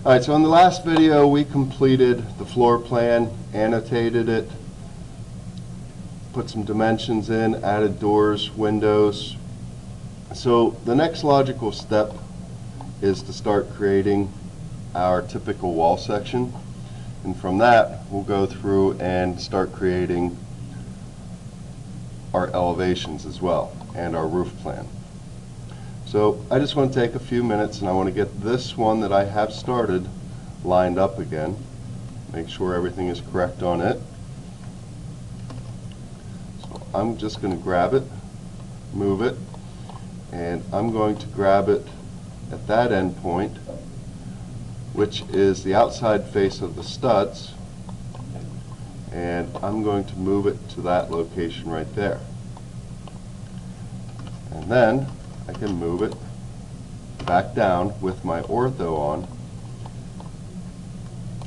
Alright, so in the last video we completed the floor plan, annotated it, put some dimensions in, added doors, windows. So the next logical step is to start creating our typical wall section, and from that we'll go through and start creating our elevations as well and our roof plan. So I just want to take a few minutes and I want to get this one that I have started lined up again, make sure everything is correct on it. So I'm just going to grab it, move it, and I'm going to grab it at that end point, which is the outside face of the studs, and I'm going to move it to that location right there. And then I can move it back down with my ortho on,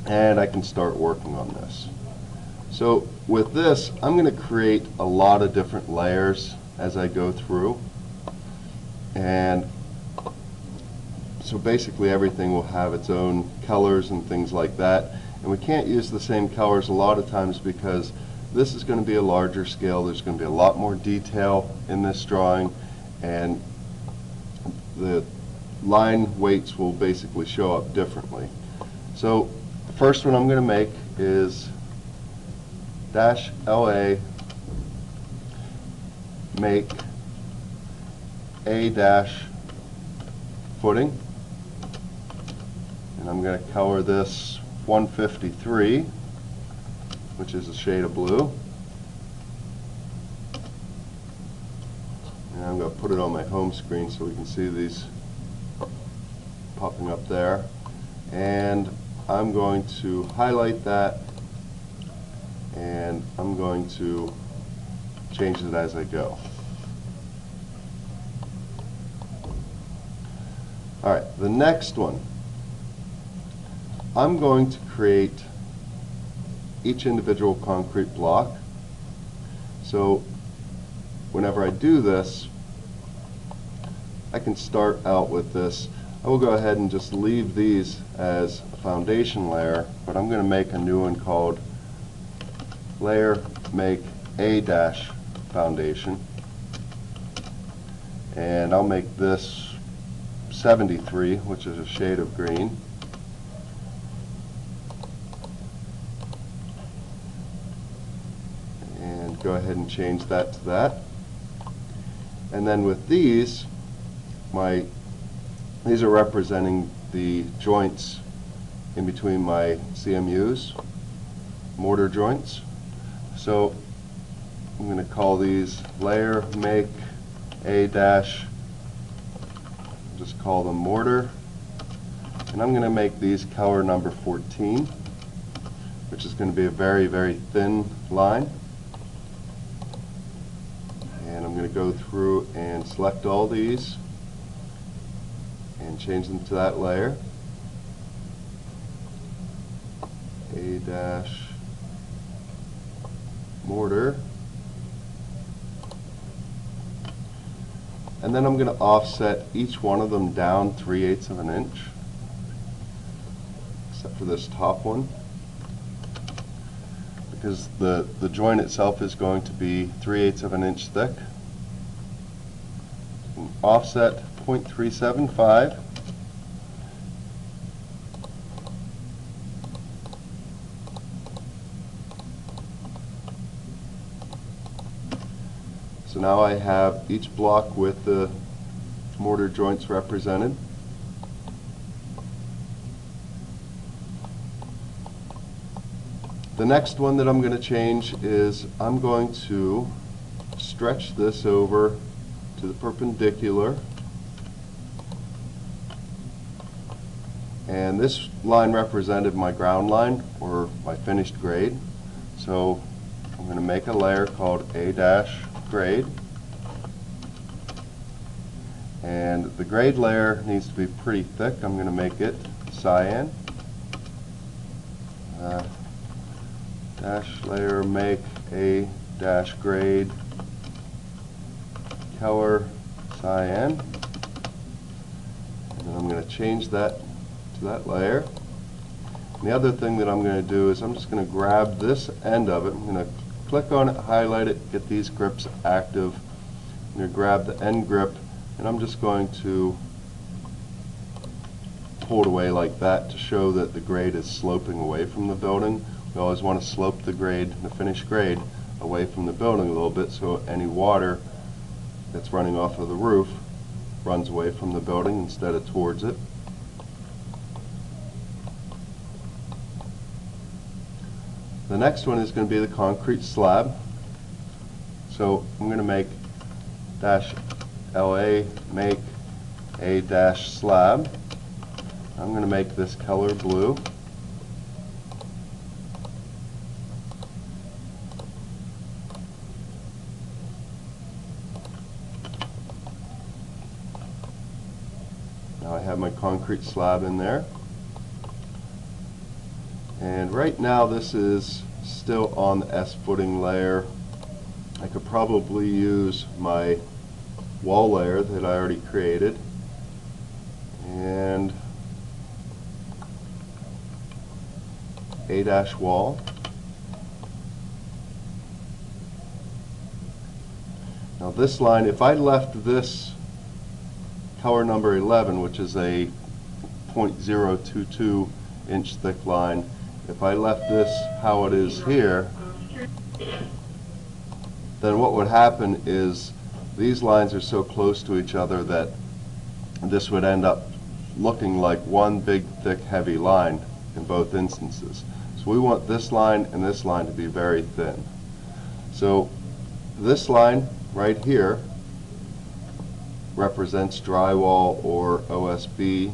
and I can start working on this. So with this, I'm going to create a lot of different layers as I go through, and so basically everything will have its own colors and things like that, and we can't use the same colors a lot of times because this is going to be a larger scale. There's going to be a lot more detail in this drawing, and the line weights will basically show up differently. So the first one I'm going to make is dash LA make A dash footing, and I'm going to color this 153, which is a shade of blue, and I'm going to put it on my home screen so we can see these popping up there, and I'm going to highlight that, and I'm going to change it as I go. Alright, the next one, I'm going to create each individual concrete block. So whenever I do this, I can start out with this. I will go ahead and just leave these as a foundation layer, but I'm going to make a new one called layer make A dash foundation, and I'll make this 73, which is a shade of green. And go ahead and change that to that. And then with these, these are representing the joints in between my CMUs, mortar joints. So I'm going to call these layer make A dash, just call them mortar, and I'm going to make these color number 14, which is going to be a very, very thin line. And I'm going to go through and select all these and change them to that layer. A dash mortar. And then I'm going to offset each one of them down 3/8 of an inch, except for this top one, because the joint itself is going to be 3/8 of an inch thick. Offset 0.375. So now I have each block with the mortar joints represented. The next one that I'm going to change is I'm going to stretch this over to the perpendicular, and this line represented my ground line or my finished grade. So I'm going to make a layer called A dash grade, and the grade layer needs to be pretty thick. I'm going to make it cyan. Dash layer make A dash grade color cyan, and then I'm going to change that to that layer. And the other thing that I'm going to do is I'm just going to grab this end of it. I'm going to click on it, highlight it, get these grips active. I'm going to grab the end grip, and I'm just going to pull it away like that to show that the grade is sloping away from the building. We always want to slope the grade, the finished grade, away from the building a little bit so any water that's running off of the roof runs away from the building instead of towards it. The next one is going to be the concrete slab. So I'm going to make -LA, make a slab. I'm going to make this color blue. Now I have my concrete slab in there. And right now this is still on the S footing layer. I could probably use my wall layer that I already created and A- wall. Now this line, if I left this color number 11, which is a 0.022 inch thick line, if I left this how it is here, then what would happen is these lines are so close to each other that this would end up looking like one big thick heavy line in both instances. So we want this line and this line to be very thin. So this line right here represents drywall or OSB,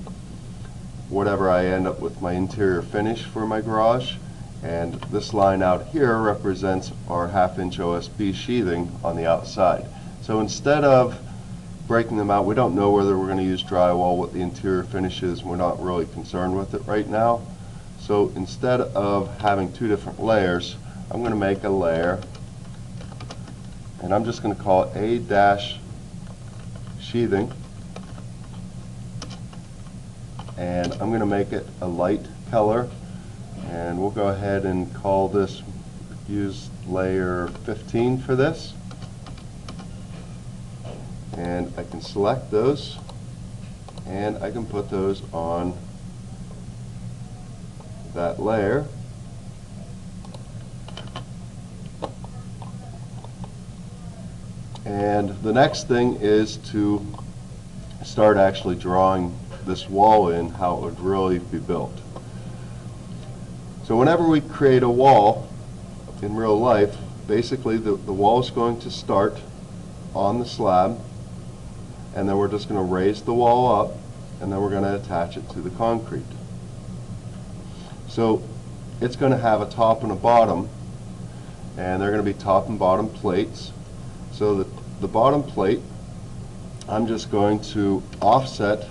whatever I end up with my interior finish for my garage, and this line out here represents our 1/2 inch OSB sheathing on the outside. So instead of breaking them out, we don't know whether we're going to use drywall, what the interior finish is, we're not really concerned with it right now. So instead of having two different layers, I'm going to make a layer, and I'm just going to call it A- sheathing, and I'm going to make it a light color, and we'll go ahead and call this, use layer 15 for this, and I can select those and I can put those on that layer. And the next thing is to start actually drawing this wall in, how it would really be built. So whenever we create a wall in real life, basically the wall is going to start on the slab, and then we're just going to raise the wall up, and then we're going to attach it to the concrete. So it's going to have a top and a bottom, and they're going to be top and bottom plates. So the bottom plate, I'm just going to offset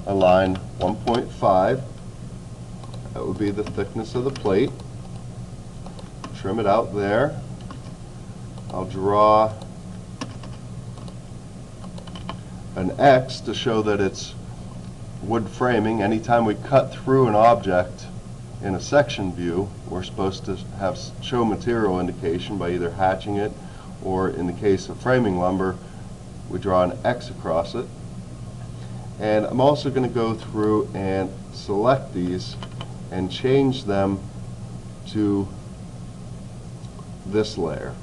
a line 1.5. That would be the thickness of the plate. Trim it out there. I'll draw an X to show that it's wood framing. Anytime we cut through an object in a section view, we're supposed to have show material indication by either hatching it, or in the case of framing lumber, we draw an X across it. And I'm also going to go through and select these and change them to this layer,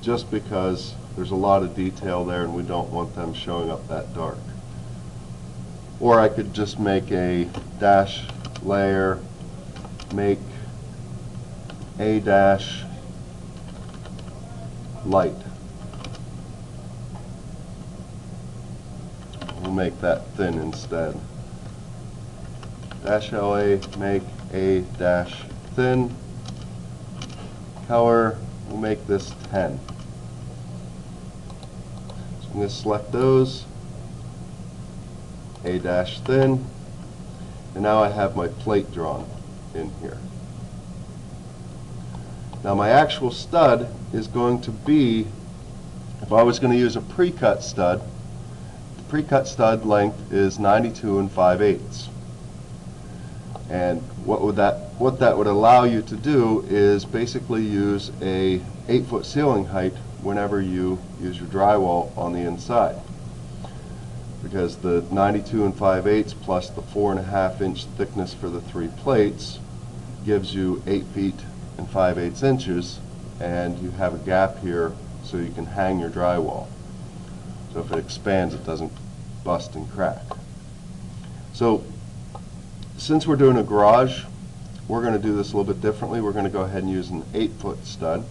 just because there's a lot of detail there and we don't want them showing up that dark. Or I could just make a dash layer, make a dash light. We'll make that thin instead. Dash LA, make a dash thin. Color, we'll make this 10. So I'm going to select those, a dash thin, and now I have my plate drawn in here. Now my actual stud is going to be, if I was going to use a pre-cut stud, the pre-cut stud length is 92 5/8. And what that would allow you to do is basically use a 8-foot ceiling height whenever you use your drywall on the inside, because the 92 5/8 plus the 4.5-inch thickness for the 3 plates gives you 8 feet and 5/8 inches, and you have a gap here so you can hang your drywall. So if it expands, it doesn't bust and crack. So since we're doing a garage, we're going to do this a little bit differently. We're going to go ahead and use an 8-foot stud,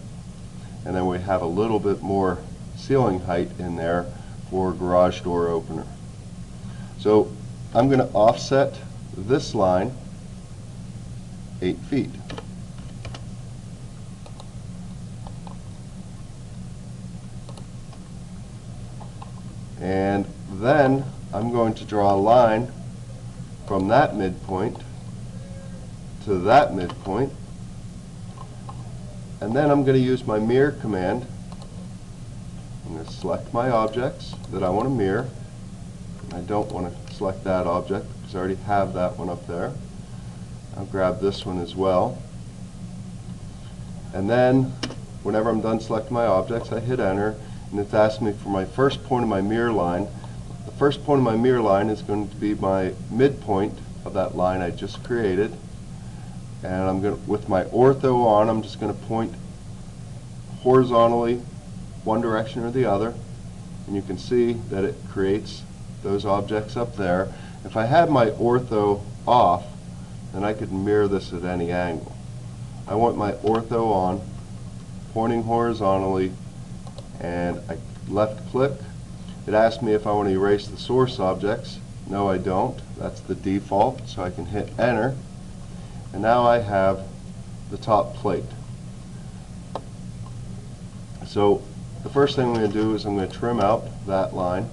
and then we have a little bit more ceiling height in there for garage door opener. So I'm going to offset this line 8 feet. And then I'm going to draw a line from that midpoint to that midpoint, and then I'm going to use my mirror command. I'm going to select my objects that I want to mirror. I don't want to select that object because I already have that one up there. I'll grab this one as well, and then whenever I'm done selecting my objects, I hit enter, and it's asking me for my first point of my mirror line. The first point of my mirror line is going to be my midpoint of that line I just created, and I'm going to, with my ortho on, I'm just going to point horizontally one direction or the other, and you can see that it creates those objects up there. If I had my ortho off, then I could mirror this at any angle. I want my ortho on, pointing horizontally, and I left click. It asks me if I want to erase the source objects. No, I don't. That's the default, so I can hit enter, and now I have the top plate. So the first thing I'm going to do is I'm going to trim out that line,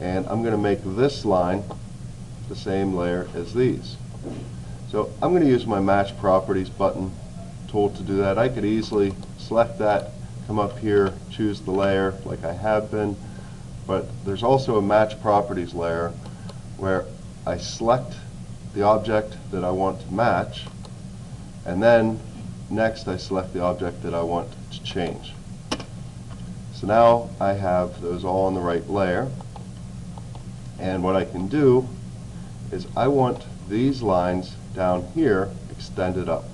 and I'm going to make this line the same layer as these. So I'm going to use my Match Properties button tool to do that. I could easily select that, come up here, choose the layer like I have been, but there's also a Match Properties layer where I select the object that I want to match, and then next I select the object that I want to change. So now I have those all on the right layer, and what I can do is I want these lines down here extended up.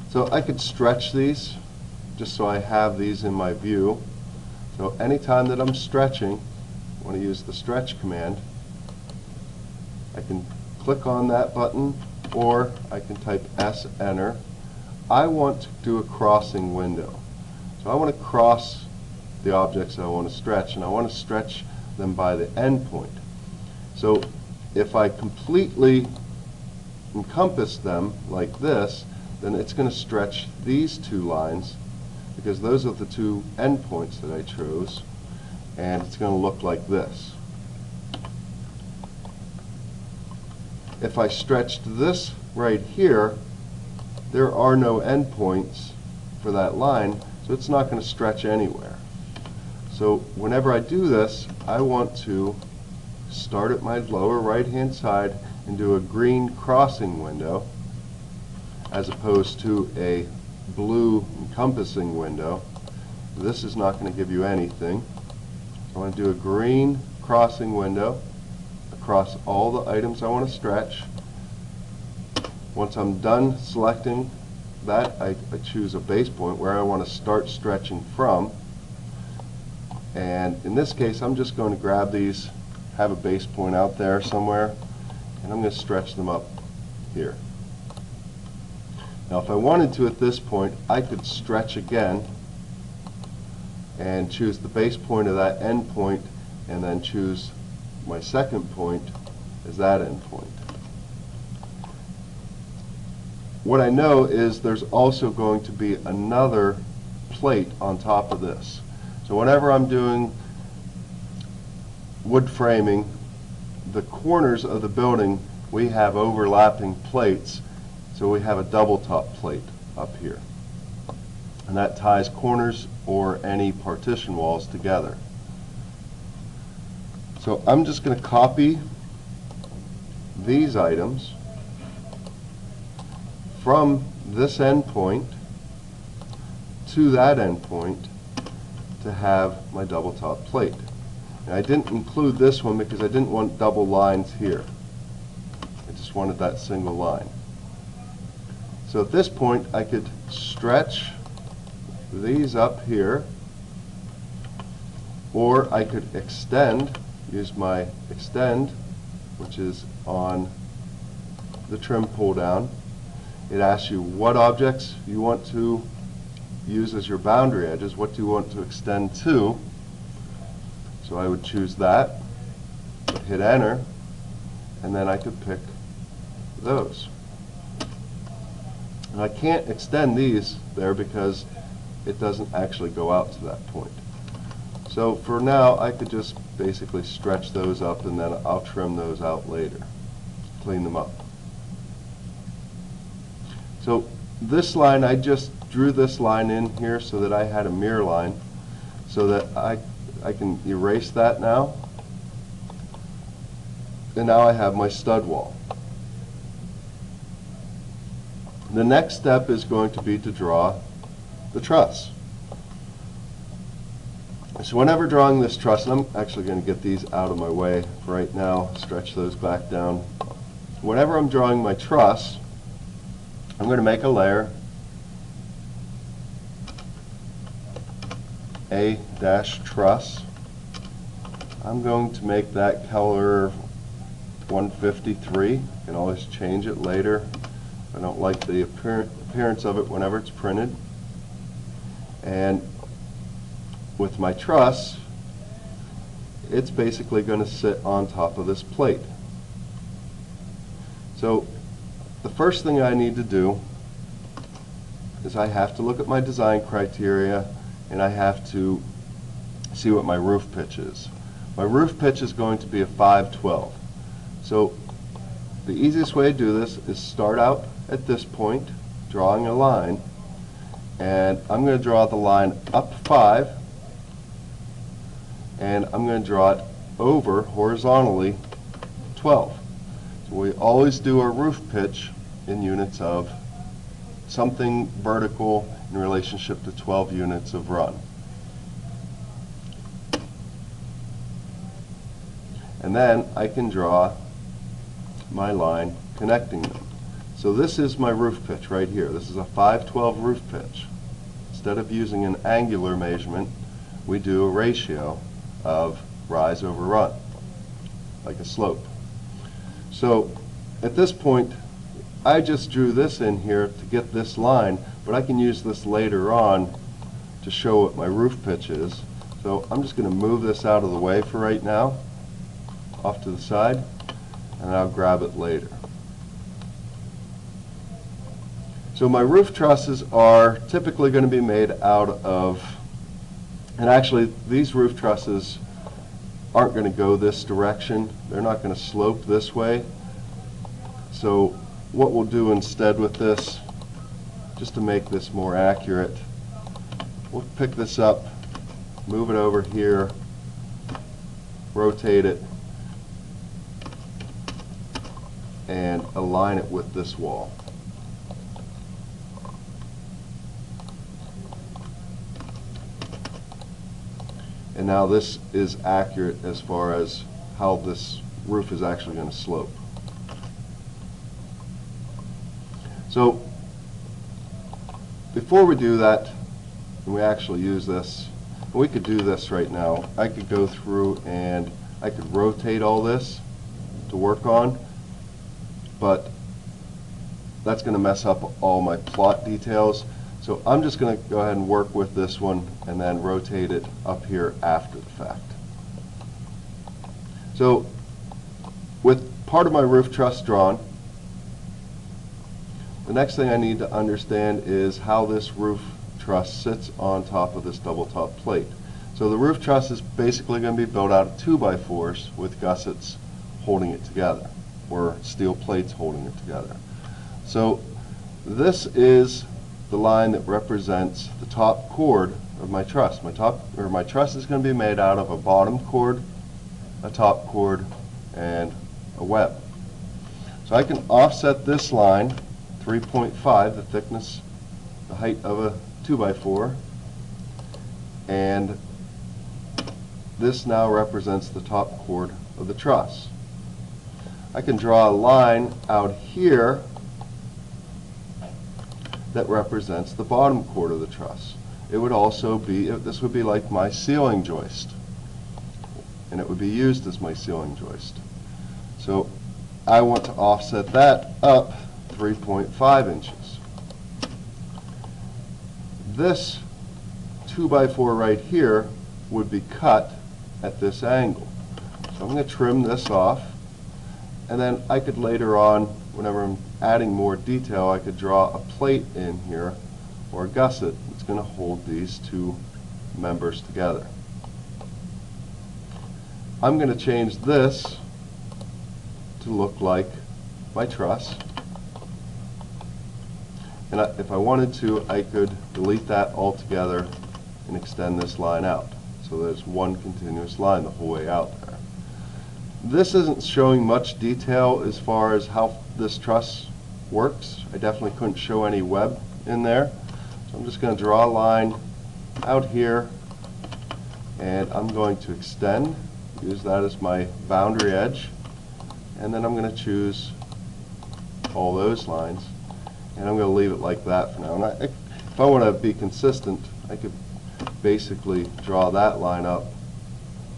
So I could stretch these just so I have these in my view. So anytime that I'm stretching, I want to use the stretch command. I can click on that button, or I can type S, enter. I want to do a crossing window. So I want to cross the objects I want to stretch, and I want to stretch them by the end point. So if I completely encompass them like this, then it's going to stretch these two lines, because those are the two endpoints that I chose, and it's going to look like this. If I stretched this right here, there are no endpoints for that line, so it's not going to stretch anywhere. So whenever I do this, I want to start at my lower right hand side and do a green crossing window as opposed to a blue encompassing window. This is not going to give you anything. I want to do a green crossing window across all the items I want to stretch. Once I'm done selecting that, I choose a base point where I want to start stretching from. And in this case, I'm just going to grab these, have a base point out there somewhere, and I'm going to stretch them up here. Now if I wanted to at this point, I could stretch again and choose the base point of that end point, and then choose my second point as that end point. What I know is there's also going to be another plate on top of this. So whenever I'm doing wood framing, the corners of the building, we have overlapping plates, so we have a double top plate up here, and that ties corners or any partition walls together. So I'm just going to copy these items from this end point to that end point to have my double top plate. And I didn't include this one because I didn't want double lines here. I just wanted that single line. So at this point I could stretch these up here, or I could extend, use my extend, which is on the trim pull down. It asks you what objects you want to use as your boundary edges, what do you want to extend to. So I would choose that, hit enter, and then I could pick those. And I can't extend these there because it doesn't actually go out to that point. So for now I could just basically stretch those up, and then I'll trim those out later, clean them up. So this line, I just drew this line in here so that I had a mirror line, so that I can erase that now, and now I have my stud wall. The next step is going to be to draw the truss. So whenever drawing this truss, and I'm actually going to get these out of my way right now, stretch those back down. Whenever I'm drawing my truss, I'm going to make a layer, A-truss. I'm going to make that color 153. I can always change it later. I don't like the appearance of it whenever it's printed. And with my truss, it's basically going to sit on top of this plate. So the first thing I need to do is I have to look at my design criteria, and I have to see what my roof pitch is. My roof pitch is going to be a 512. So the easiest way to do this is start out at this point, drawing a line, and I'm going to draw the line up 5, and I'm going to draw it over horizontally 12. So we always do our roof pitch in units of something vertical in relationship to 12 units of run. And then I can draw my line connecting them. So this is my roof pitch right here. This is a 512 roof pitch. Instead of using an angular measurement, we do a ratio of rise over run, like a slope. So at this point, I just drew this in here to get this line, but I can use this later on to show what my roof pitch is. So I'm just going to move this out of the way for right now, off to the side, and I'll grab it later. So my roof trusses are typically going to be made out of, and actually these roof trusses aren't going to go this direction. They're not going to slope this way. So what we'll do instead with this, just to make this more accurate, we'll pick this up, move it over here, rotate it, and align it with this wall. And now this is accurate as far as how this roof is actually going to slope. So before we do that, and we actually use this, and we could do this right now, I could go through and I could rotate all this to work on, but that's going to mess up all my plot details. So I'm just going to go ahead and work with this one and then rotate it up here after the fact. So with part of my roof truss drawn, the next thing I need to understand is how this roof truss sits on top of this double top plate. So the roof truss is basically going to be built out of 2x4s with gussets holding it together, or steel plates holding it together. So this is the line that represents the top chord of my truss. My truss is going to be made out of a bottom chord, a top chord, and a web. So I can offset this line 3.5, the thickness, the height of a 2x4, and this now represents the top chord of the truss. I can draw a line out here that represents the bottom chord of the truss. It would also be, this would be like my ceiling joist, and it would be used as my ceiling joist. So I want to offset that up 3.5 inches. This 2x4 right here would be cut at this angle. So I'm going to trim this off, and then I could later on, whenever I'm adding more detail, I could draw a plate in here or a gusset that's going to hold these two members together. I'm going to change this to look like my truss, and if I wanted to, I could delete that altogether and extend this line out. So there's one continuous line the whole way out there. This isn't showing much detail as far as how this truss works. I definitely couldn't show any web in there. So I'm just going to draw a line out here, and I'm going to extend, use that as my boundary edge, and then I'm going to choose all those lines, and I'm going to leave it like that for now. And if I want to be consistent, I could basically draw that line up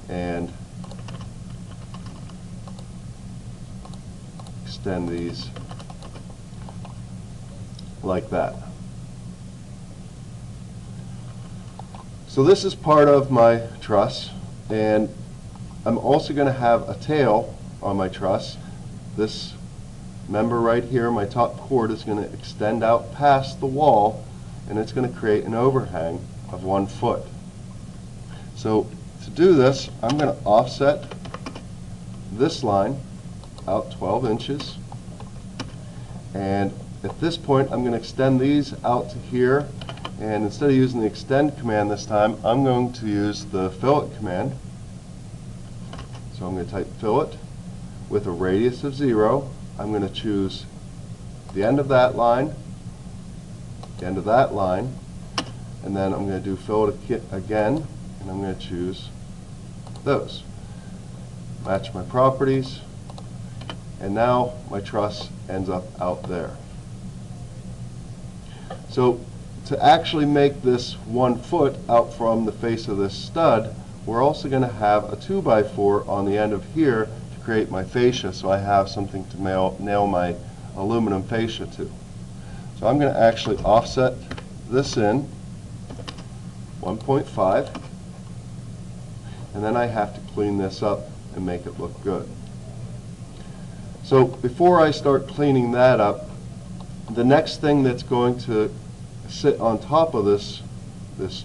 and extend these like that. So this is part of my truss, and I'm also going to have a tail on my truss. This member right here, my top chord, is going to extend out past the wall, and it's going to create an overhang of 1 foot. So to do this, I'm going to offset this line out 12 inches, and at this point I'm going to extend these out to here, and instead of using the extend command this time, I'm going to use the fillet command. So I'm going to type fillet with a radius of 0. I'm going to choose the end of that line, the end of that line, and then I'm going to do fillet again, and I'm going to choose those. Match my properties, and now my truss ends up out there. So to actually make this 1 foot out from the face of this stud, we're also going to have a 2x4 on the end of here to create my fascia, so I have something to nail my aluminum fascia to. So I'm going to actually offset this in 1.5, and then I have to clean this up and make it look good. So before I start cleaning that up, the next thing that's going to sit on top of this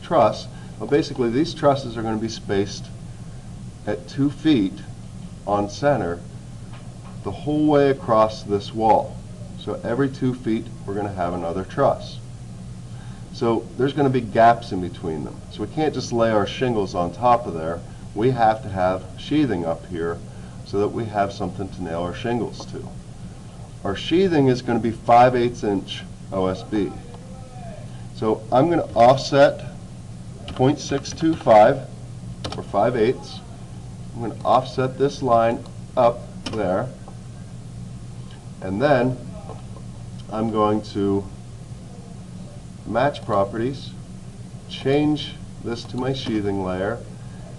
truss, well, basically these trusses are going to be spaced at 2 feet on center the whole way across this wall. So every 2 feet we're going to have another truss. So there's going to be gaps in between them. So we can't just lay our shingles on top of there. We have to have sheathing up here so that we have something to nail our shingles to. Our sheathing is going to be 5/8 inch OSB. So I'm going to offset 0.625 or 5/8. I'm going to offset this line up there, and then I'm going to match properties, change this to my sheathing layer,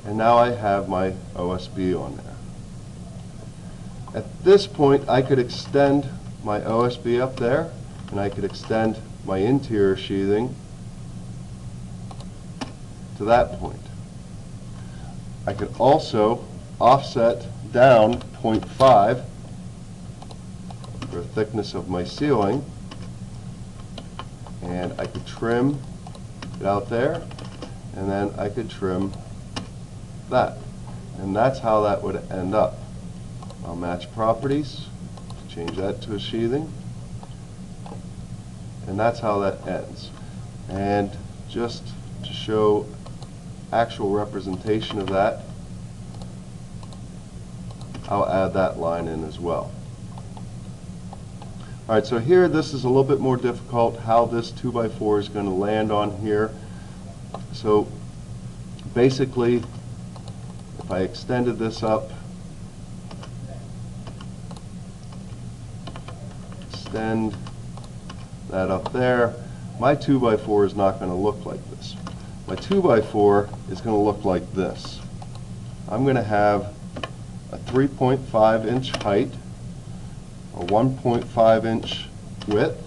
and now I have my OSB on there. At this point I could extend my OSB up there, and I could extend my interior sheathing to that point. I could also offset down 0.5 for the thickness of my ceiling, and I could trim it out there, and then I could trim that, and that's how that would end up. I'll match properties, change that to a sheathing, and that's how that ends. And just to show actual representation of that, I'll add that line in as well. Alright, so here this is a little bit more difficult how this 2x4 is going to land on here. So basically, if I extended this up, extend that up there, my 2x4 is not going to look like this. My 2x4 is going to look like this. I'm going to have a 3.5 inch height, a 1.5 inch width,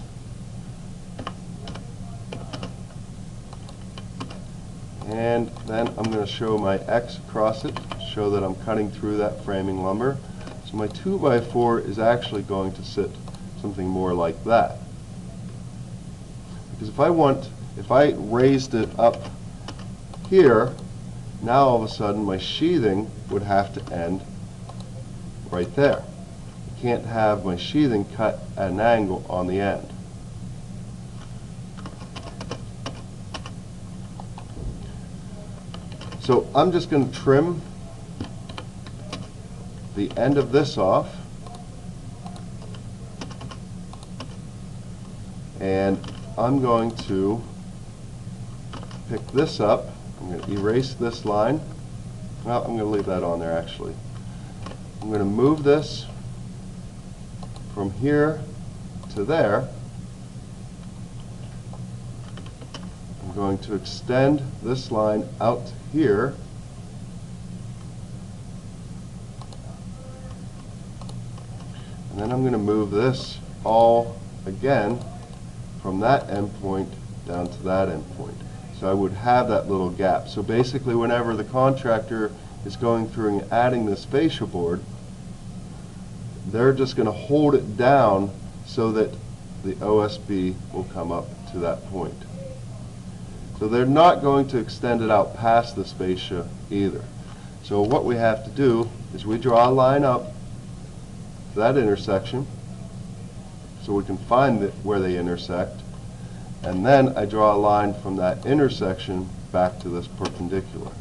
and then I'm going to show my X across it, show that I'm cutting through that framing lumber. So my 2x4 is actually going to sit something more like that. Because if I raised it up here, now all of a sudden my sheathing would have to end right there. I can't have my sheathing cut at an angle on the end. So I'm just going to trim the end of this off, and I'm going to pick this up. I'm going to erase this line. Well, I'm going to leave that on there actually. I'm going to move this from here to there. I'm going to extend this line out here. And then I'm going to move this all again from that end point down to that end point. So I would have that little gap. So basically whenever the contractor is going through and adding this fascia board, they're just going to hold it down so that the OSB will come up to that point. So they're not going to extend it out past this fascia either. So what we have to do is we draw a line up to that intersection so we can find where they intersect, and then I draw a line from that intersection back to this perpendicular.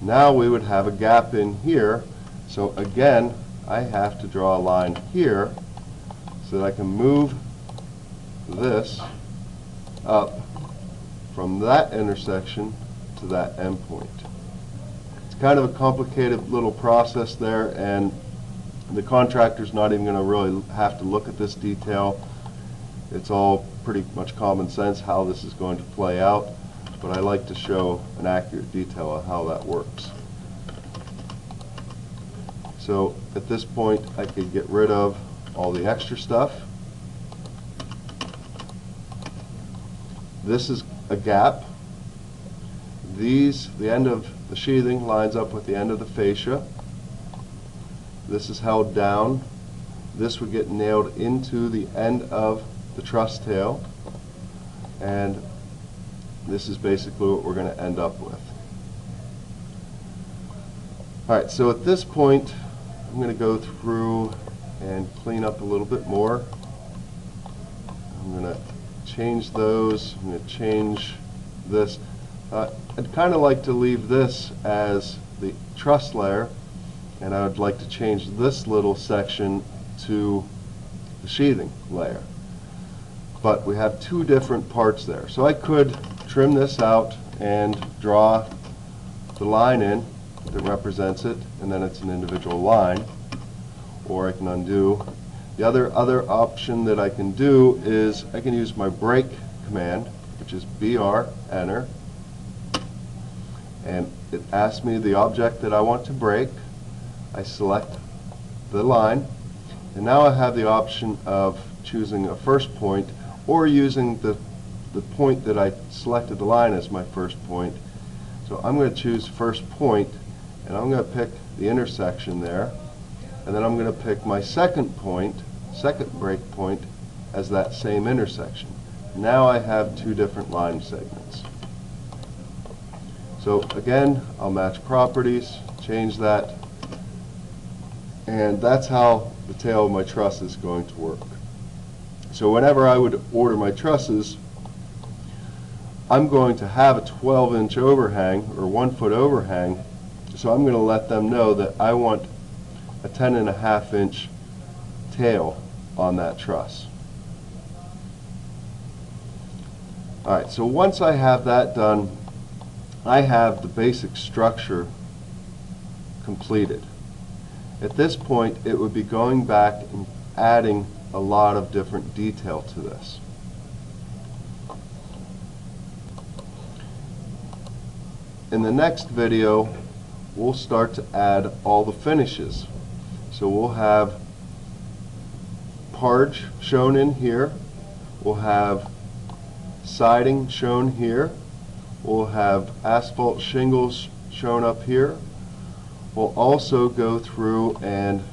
Now we would have a gap in here, so again I have to draw a line here so that I can move this up from that intersection to that end point. It's kind of a complicated little process there, and the contractor's not even going to really have to look at this detail. It's all pretty much common sense how this is going to play out, but I like to show an accurate detail of how that works. So at this point I could get rid of all the extra stuff. This is a gap. The end of the sheathing lines up with the end of the fascia. This is held down. This would get nailed into the end of the truss tail, and this is basically what we're going to end up with. Alright, so at this point I'm going to go through and clean up a little bit more. I'm going to change those. I'm going to change this. I'd kind of like to leave this as the truss layer, and I would like to change this little section to the sheathing layer. But we have two different parts there. So I could trim this out and draw the line in that represents it, and then it's an individual line, or I can undo. The other option that I can do is I can use my break command, which is BR, enter, and it asks me the object that I want to break. I select the line, and now I have the option of choosing a first point or using the point that I selected the line as my first point. So I'm going to choose first point, and I'm going to pick the intersection there, and then I'm going to pick my second point, second break point, as that same intersection. Now I have two different line segments. So again, I'll match properties, change that, and that's how the tail of my truss is going to work. So whenever I would order my trusses, I'm going to have a 12-inch overhang or 1-foot overhang, so I'm going to let them know that I want a 10.5-inch tail on that truss. Alright, so once I have that done, I have the basic structure completed. At this point, it would be going back and adding a lot of different detail to this. In the next video, we'll start to add all the finishes. So we'll have parge shown in here, we'll have siding shown here, we'll have asphalt shingles shown up here. We'll also go through and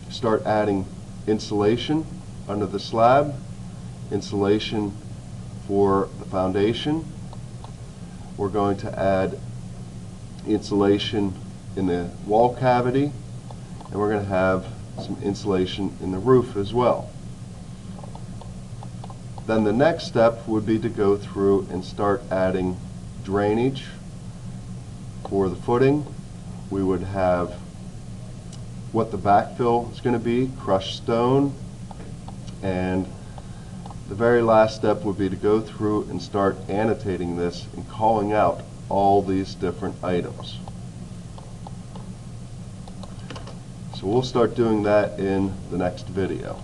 start adding insulation under the slab, insulation for the foundation. We're going to add insulation in the wall cavity, and we're going to have some insulation in the roof as well. Then the next step would be to go through and start adding drainage for the footing. We would have what the backfill is going to be, crushed stone, and the very last step would be to go through and start annotating this and calling out all these different items. So we'll start doing that in the next video.